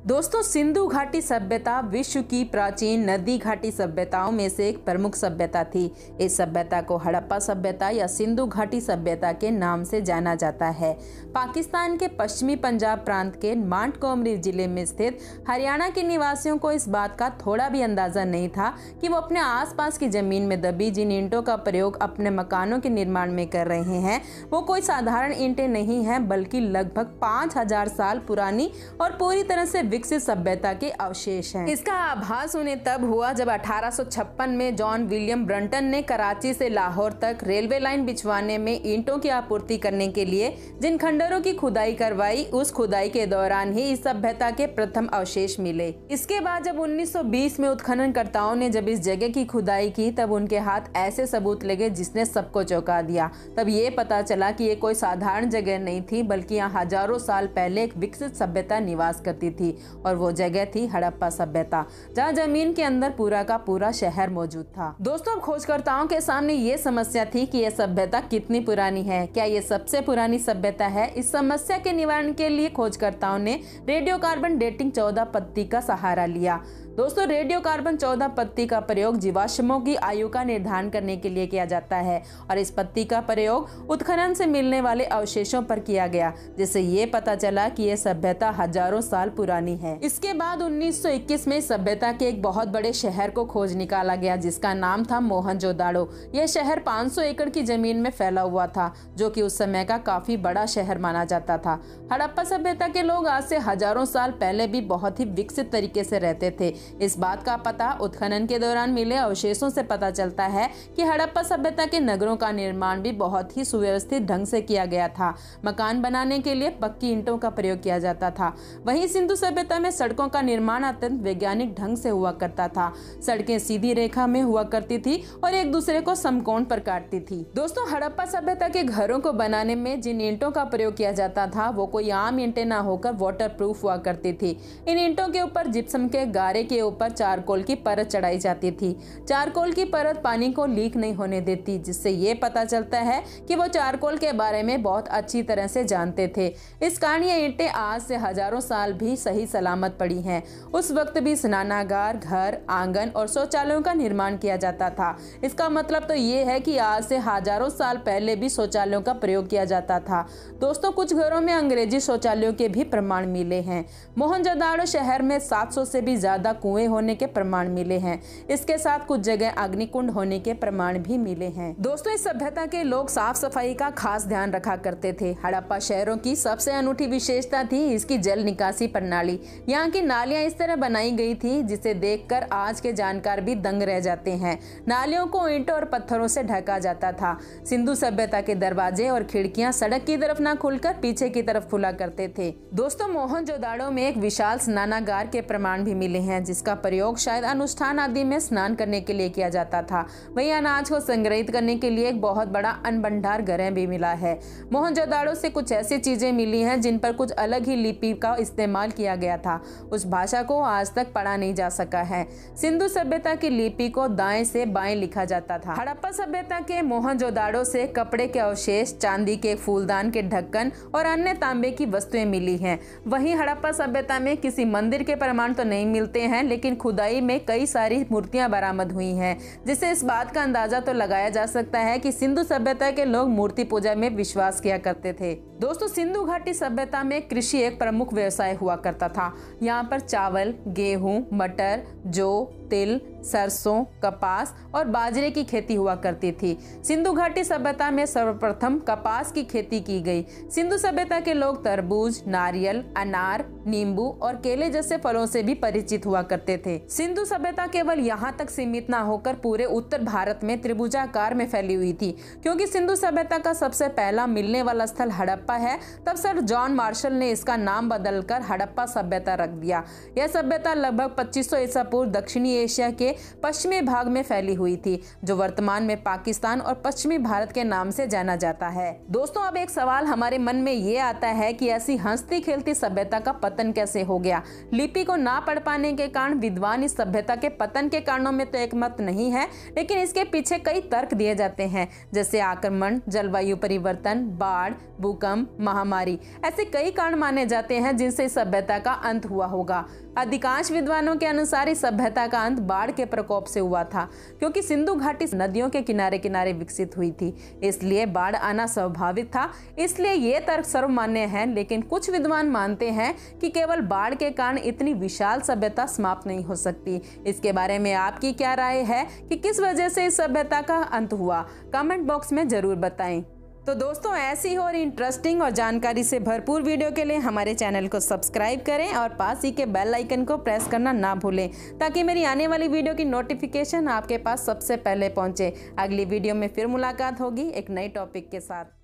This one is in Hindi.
दोस्तों, सिंधु घाटी सभ्यता विश्व की प्राचीन नदी घाटी सभ्यताओं में से एक प्रमुख सभ्यता थी। इस सभ्यता को हड़प्पा सभ्यता या सिंधु घाटी सभ्यता के नाम से जाना जाता है। पाकिस्तान के पश्चिमी पंजाब प्रांत के मोंटगोमरी जिले में स्थित हरियाणा के निवासियों को इस बात का थोड़ा भी अंदाजा नहीं था कि वो अपने आसपास की जमीन में दबी जिन ईंटों का प्रयोग अपने मकानों के निर्माण में कर रहे हैं वो कोई साधारण ईंटें नहीं हैं, बल्कि लगभग 5000 साल पुरानी और पूरी तरह से विकसित सभ्यता के अवशेष हैं। इसका आभास उन्हें तब हुआ जब 1856 में जॉन विलियम ब्रंटन ने कराची से लाहौर तक रेलवे लाइन बिछवाने में ईंटों की आपूर्ति करने के लिए जिन खंडरों की खुदाई करवाई, उस खुदाई के दौरान ही इस सभ्यता के प्रथम अवशेष मिले। इसके बाद जब 1920 में उत्खननकर्ताओं ने जब इस जगह की खुदाई की, तब उनके हाथ ऐसे सबूत लगे जिसने सबको चौंका दिया। तब ये पता चला कि ये कोई साधारण जगह नहीं थी, बल्कि यहाँ हजारों साल पहले एक विकसित सभ्यता निवास करती थी और वो जगह थी हड़प्पा सभ्यता, जहाँ जमीन के अंदर पूरा का पूरा शहर मौजूद था। दोस्तों, खोजकर्ताओं के सामने ये समस्या थी कि यह सभ्यता कितनी पुरानी है, क्या ये सबसे पुरानी सभ्यता है। इस समस्या के निवारण के लिए खोजकर्ताओं ने रेडियो कार्बन डेटिंग 14 पत्ती का सहारा लिया। दोस्तों, रेडियो कार्बन 14 पत्ती का प्रयोग जीवाश्मों की आयु का निर्धारण करने के लिए किया जाता है और इस पत्ती का प्रयोग उत्खनन से मिलने वाले अवशेषों पर किया गया, जिससे ये पता चला कि यह सभ्यता हजारों साल पुरानी है। इसके बाद 1921 में सभ्यता के एक बहुत बड़े शहर को खोज निकाला गया, जिसका नाम था मोहनजोदाड़ो। यह शहर 500 एकड़ की जमीन में फैला हुआ था, जो कि उस समय का काफी बड़ा शहर माना जाता था। हड़प्पा सभ्यता के लोग आज से हजारों साल पहले भी बहुत ही विकसित तरीके से रहते थे। इस बात का पता उत्खनन के दौरान मिले अवशेषों से पता चलता है कि हड़प्पा सभ्यता के नगरों का निर्माण भी बहुत ही सुव्यवस्थित ढंग से किया गया था। मकान बनाने के लिए पक्की ईंटों का प्रयोग किया जाता था। वहीं सिंधु सभ्यता में सड़कों का निर्माण अत्यंत वैज्ञानिक ढंग से हुआ करता था। सड़कें सीधी रेखा में हुआ करती थी और एक दूसरे को समकोण पर काटती थी। दोस्तों, हड़प्पा सभ्यता के घरों को बनाने में जिन ईंटों का प्रयोग किया जाता था वो कोई आम ईंटें न होकर वाटर प्रूफ हुआ करती थी। इन ईंटों के ऊपर जिप्सम के गारे के ऊपर चारकोल की परत चढ़ाई जाती थी। चारकोल की परत पानी को लीक नहीं होने देती, जिससे ये पता चलता है कि वो चारकोल के बारे में बहुत अच्छी तरह से जानते थे। इस कारण ये ईंटें आज से हजारों साल भी सही सलामत पड़ी हैं। उस वक्त भी स्नानागार, घर, आंगन और शौचालयों का निर्माण किया जाता था। इसका मतलब तो ये है कि आज से हजारों साल पहले भी शौचालयों का प्रयोग किया जाता था। दोस्तों, कुछ घरों में अंग्रेजी शौचालयों के भी प्रमाण मिले हैं। मोहनजोदाड़ो शहर में 700 से भी ज्यादा कुएं होने के प्रमाण मिले हैं। इसके साथ कुछ जगह अग्निकुंड होने के प्रमाण भी मिले हैं। दोस्तों, इस सभ्यता के लोग साफ सफाई का खास ध्यान रखा करते थे। हड़प्पा शहरों की सबसे अनूठी विशेषता थी इसकी जल निकासी प्रणाली। यहाँ की नालियां इस तरह बनाई गई थी जिसे देखकर आज के जानकार भी दंग रह जाते हैं। नालियों को ईंटों और पत्थरों से ढका जाता था। सिंधु सभ्यता के दरवाजे और खिड़कियां सड़क की तरफ न खुलकर पीछे की तरफ खुला करते थे। दोस्तों, मोहनजोदाड़ो में एक विशाल स्नानागार के प्रमाण भी मिले हैं, जिसका प्रयोग शायद अनुष्ठान आदि में स्नान करने के लिए किया जाता था। वहीं अनाज को संग्रहित करने के लिए एक बहुत बड़ा अन्न भंडार गृह भी मिला है। मोहनजोदाड़ो से कुछ ऐसी चीजें मिली हैं जिन पर कुछ अलग ही लिपि का इस्तेमाल किया गया था। उस भाषा को आज तक पढ़ा नहीं जा सका है। सिंधु सभ्यता की लिपि को दाएं से बाएं लिखा जाता था। हड़प्पा सभ्यता के मोहनजोदाड़ो से कपड़े के अवशेष, चांदी के फूलदान के ढक्कन और अन्य तांबे की वस्तुएं मिली हैं। वहीं हड़प्पा सभ्यता में किसी मंदिर के प्रमाण तो नहीं मिलते हैं, लेकिन खुदाई में कई सारी मूर्तियां बरामद हुई हैं, जिससे इस बात का अंदाजा तो लगाया जा सकता है कि सिंधु सभ्यता के लोग मूर्ति पूजा में विश्वास किया करते थे। दोस्तों, सिंधु घाटी सभ्यता में कृषि एक प्रमुख व्यवसाय हुआ करता था। यहाँ पर चावल, गेहूं, मटर, जौ, तिल, सरसों, कपास और बाजरे की खेती हुआ करती थी। सिंधु घाटी सभ्यता में सर्वप्रथम कपास की खेती की गई। सिंधु सभ्यता के लोग तरबूज, नारियल, अनार, नींबू और केले जैसे फलों से भी परिचित हुआ करते थे। सिंधु सभ्यता केवल यहाँ तक सीमित न होकर पूरे उत्तर भारत में त्रिभुजाकार में फैली हुई थी। क्योंकि सिंधु सभ्यता का सबसे पहला मिलने वाला स्थल हड़प्पा है, तब सर जॉन मार्शल ने इसका नाम बदलकर हड़प्पा सभ्यता रख दिया। यह सभ्यता लगभग 2500 ईसा पूर्व दक्षिणी एशिया के पश्चिमी भाग में फैली हुई थी, जो वर्तमान में पाकिस्तान और पश्चिमी भारत के नाम से जाना जाता है। दोस्तों, अब एक सवाल हमारे मन में ये आता है कि ऐसी हंसती खेलती सभ्यता का पतन कैसे हो गया। लिपि को ना पढ़ पाने के कारण विद्वान इस सभ्यता के पतन के कारणों में तो एकमत नहीं है, लेकिन इसके पीछे कई तर्क दिए जाते हैं, जैसे आक्रमण, जलवायु परिवर्तन, बाढ़, भूकंप, महामारी। ऐसे कई कारण माने जाते हैं जिनसे इस सभ्यता का अंत हुआ होगा। अधिकांश विद्वानों के अनुसार इस सभ्यता का अंत बाढ़ के प्रकोप से हुआ था, क्योंकि सिंधु घाटी नदियों के किनारे किनारे विकसित हुई थी, इसलिए बाढ़ आना स्वाभाविक था। इसलिए ये तर्क सर्वमान्य है, लेकिन कुछ विद्वान मानते हैं कि केवल बाढ़ के कारण इतनी विशाल सभ्यता समाप्त नहीं हो सकती। इसके बारे में आपकी क्या राय है कि किस वजह से इस सभ्यता का अंत हुआ? कमेंट बॉक्स में जरूर बताएं। तो दोस्तों, ऐसी ही और इंटरेस्टिंग और जानकारी से भरपूर वीडियो के लिए हमारे चैनल को सब्सक्राइब करें और पास ही के बेल आइकन को प्रेस करना ना भूलें, ताकि मेरी आने वाली वीडियो की नोटिफिकेशन आपके पास सबसे पहले पहुंचे। अगली वीडियो में फिर मुलाकात होगी एक नए टॉपिक के साथ।